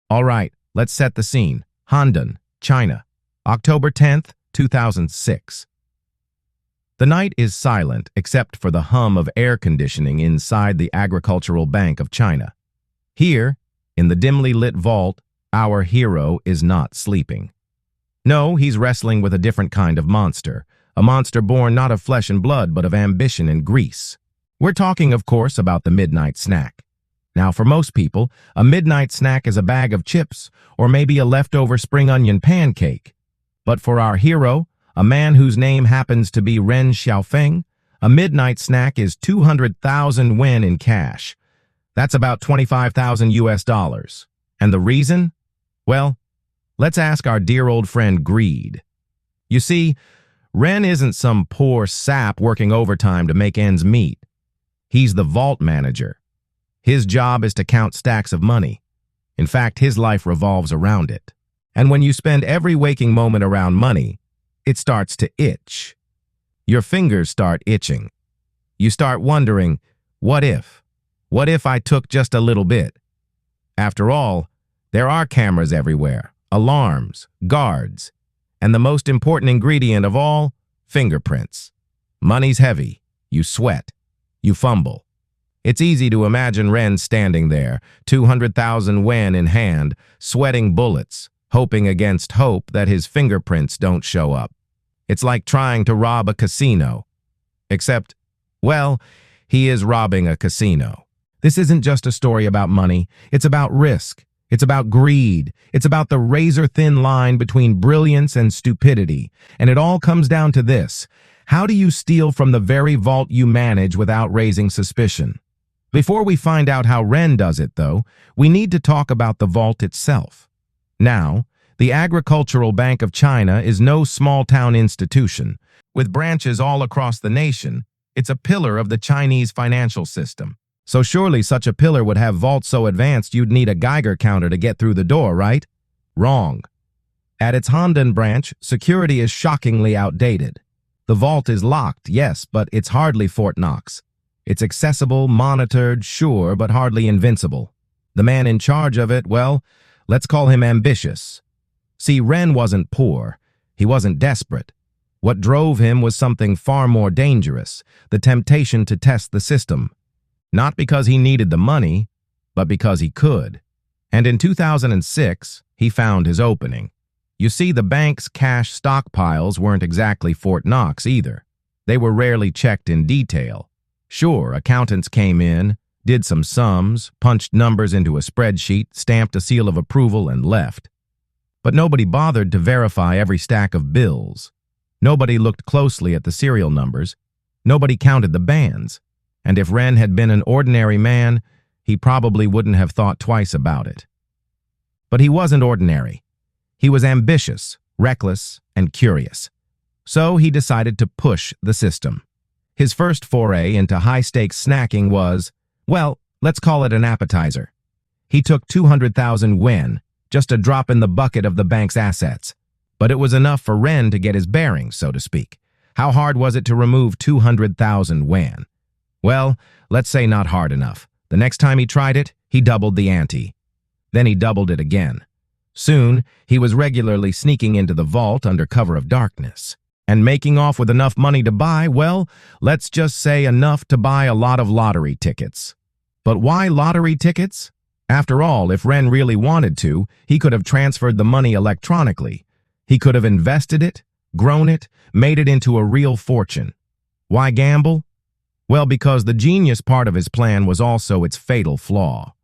All right, let's set the scene. Handan, China, October 10th, 2006. The night is silent except for the hum of air conditioning inside the Agricultural Bank of China. Here, in the dimly lit vault, our hero is not sleeping. No, he's wrestling with a different kind of monster, a monster born not of flesh and blood but of ambition and grease. We're talking, of course, about the midnight snack. Now, for most people, a midnight snack is a bag of chips or maybe a leftover spring onion pancake. But for our hero, a man whose name happens to be Ren Xiaofeng, a midnight snack is 200,000 yuan in cash. That's about 25,000 US dollars. And the reason? Well, let's ask our dear old friend Greed. You see, Ren isn't some poor sap working overtime to make ends meet. He's the vault manager. His job is to count stacks of money. In fact, his life revolves around it. And when you spend every waking moment around money, it starts to itch. Your fingers start itching. You start wondering, what if? What if I took just a little bit? After all, there are cameras everywhere, alarms, guards, and the most important ingredient of all, fingerprints. Money's heavy. You sweat. You fumble. It's easy to imagine Ren standing there, 200,000 yuan in hand, sweating bullets, hoping against hope that his fingerprints don't show up. It's like trying to rob a casino. Except, well, he is robbing a casino. This isn't just a story about money. It's about risk. It's about greed. It's about the razor-thin line between brilliance and stupidity. And it all comes down to this. How do you steal from the very vault you manage without raising suspicion? Before we find out how Ren does it, though, we need to talk about the vault itself. Now, the Agricultural Bank of China is no small-town institution. With branches all across the nation, it's a pillar of the Chinese financial system. So surely such a pillar would have vaults so advanced you'd need a Geiger counter to get through the door, right? Wrong. At its Handan branch, security is shockingly outdated. The vault is locked, yes, but it's hardly Fort Knox. It's accessible, monitored, sure, but hardly invincible. The man in charge of it, well, let's call him ambitious. See, Ren wasn't poor. He wasn't desperate. What drove him was something far more dangerous, the temptation to test the system. Not because he needed the money, but because he could. And in 2006, he found his opening. You see, the bank's cash stockpiles weren't exactly Fort Knox either. They were rarely checked in detail. Sure, accountants came in, did some sums, punched numbers into a spreadsheet, stamped a seal of approval, and left. But nobody bothered to verify every stack of bills. Nobody looked closely at the serial numbers. Nobody counted the bands. And if Ren had been an ordinary man, he probably wouldn't have thought twice about it. But he wasn't ordinary. He was ambitious, reckless, and curious. So he decided to push the system. His first foray into high-stakes snacking was, well, let's call it an appetizer. He took 200,000 yuan, just a drop in the bucket of the bank's assets. But it was enough for Ren to get his bearings, so to speak. How hard was it to remove 200,000 yuan? Well, let's say not hard enough. The next time he tried it, he doubled the ante. Then he doubled it again. Soon, he was regularly sneaking into the vault under cover of darkness. And making off with enough money to buy, well, let's just say enough to buy a lot of lottery tickets. But why lottery tickets? After all, if Ren really wanted to, he could have transferred the money electronically. He could have invested it, grown it, made it into a real fortune. Why gamble? Well, because the genius part of his plan was also its fatal flaw.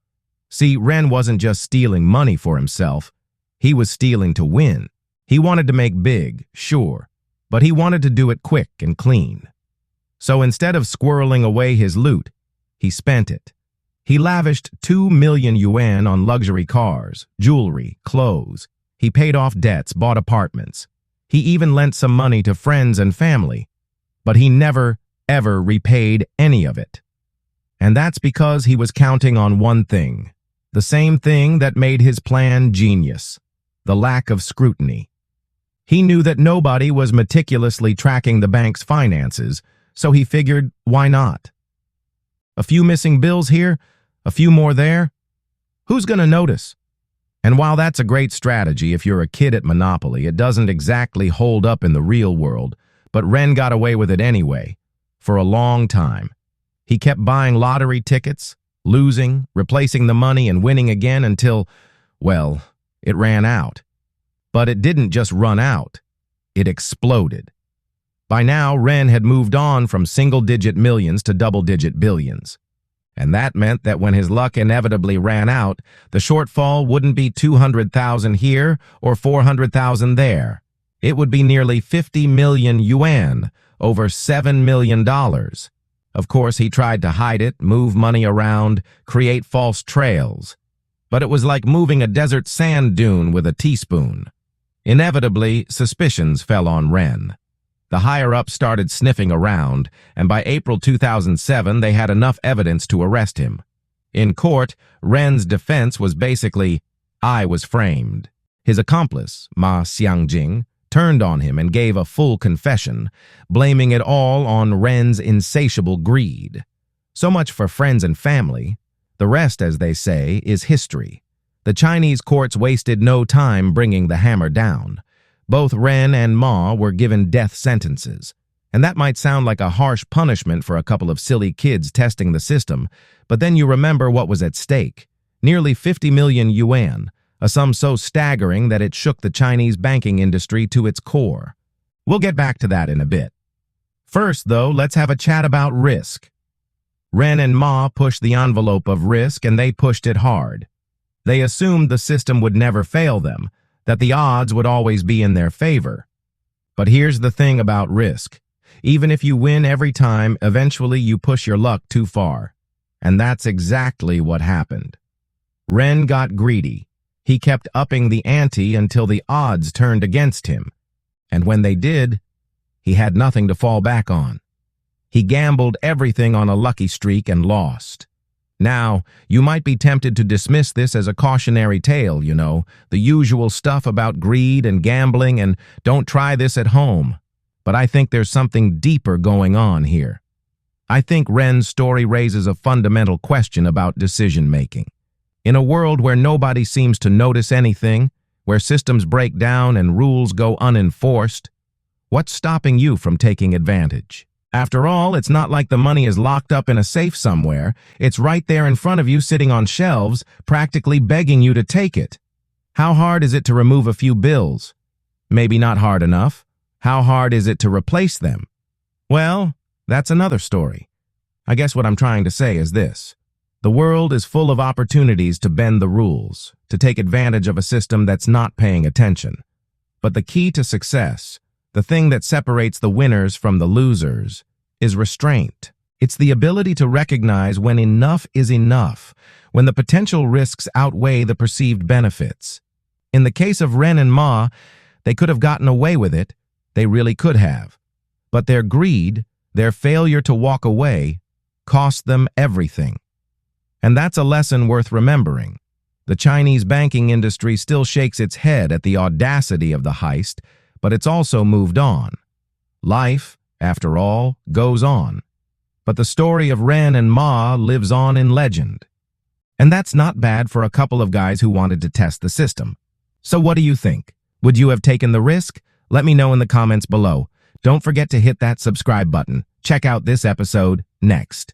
See, Ren wasn't just stealing money for himself. He was stealing to win. He wanted to make big, sure, but he wanted to do it quick and clean. So instead of squirreling away his loot, he spent it. He lavished 2 million yuan on luxury cars, jewelry, clothes. He paid off debts, bought apartments. He even lent some money to friends and family. But he never, ever repaid any of it. And that's because he was counting on one thing, the same thing that made his plan genius, the lack of scrutiny. He knew that nobody was meticulously tracking the bank's finances, so he figured, why not? A few missing bills here, a few more there. Who's going to notice? And while that's a great strategy if you're a kid at Monopoly, it doesn't exactly hold up in the real world, but Ren got away with it anyway, for a long time. He kept buying lottery tickets, losing, replacing the money, and winning again until, well, it ran out. But it didn't just run out. It exploded. By now, Ren had moved on from single-digit millions to double-digit billions. And that meant that when his luck inevitably ran out, the shortfall wouldn't be 200,000 here or 400,000 there. It would be nearly 50 million yuan, over $7 million. Of course, he tried to hide it, move money around, create false trails. But it was like moving a desert sand dune with a teaspoon. Inevitably, suspicions fell on Ren. The higher-ups started sniffing around, and by April 2007, they had enough evidence to arrest him. In court, Ren's defense was basically, "I was framed." His accomplice, Ma Xiangjing, turned on him and gave a full confession, blaming it all on Ren's insatiable greed. So much for friends and family. The rest, as they say, is history. The Chinese courts wasted no time bringing the hammer down. Both Ren and Ma were given death sentences. And that might sound like a harsh punishment for a couple of silly kids testing the system, but then you remember what was at stake. Nearly 50 million yuan, a sum so staggering that it shook the Chinese banking industry to its core. We'll get back to that in a bit. First, though, let's have a chat about risk. Ren and Ma pushed the envelope of risk, and they pushed it hard. They assumed the system would never fail them, that the odds would always be in their favor. But here's the thing about risk. Even if you win every time, eventually you push your luck too far. And that's exactly what happened. Ren got greedy. He kept upping the ante until the odds turned against him. And when they did, he had nothing to fall back on. He gambled everything on a lucky streak and lost. Now, you might be tempted to dismiss this as a cautionary tale, the usual stuff about greed and gambling and don't try this at home. But I think there's something deeper going on here. I think Ren's story raises a fundamental question about decision-making. In a world where nobody seems to notice anything, where systems break down and rules go unenforced, what's stopping you from taking advantage? After all, it's not like the money is locked up in a safe somewhere. It's right there in front of you, sitting on shelves, practically begging you to take it. How hard is it to remove a few bills? Maybe not hard enough. How hard is it to replace them? Well, that's another story. I guess what I'm trying to say is this. The world is full of opportunities to bend the rules, to take advantage of a system that's not paying attention. But the key to success, the thing that separates the winners from the losers, is restraint. It's the ability to recognize when enough is enough, when the potential risks outweigh the perceived benefits. In the case of Ren and Ma, they could have gotten away with it. They really could have. But their greed, their failure to walk away, cost them everything. And that's a lesson worth remembering. The Chinese banking industry still shakes its head at the audacity of the heist, but it's also moved on. Life, after all, goes on. But the story of Ren and Ma lives on in legend. And that's not bad for a couple of guys who wanted to test the system. So what do you think? Would you have taken the risk? Let me know in the comments below. Don't forget to hit that subscribe button. Check out this episode next.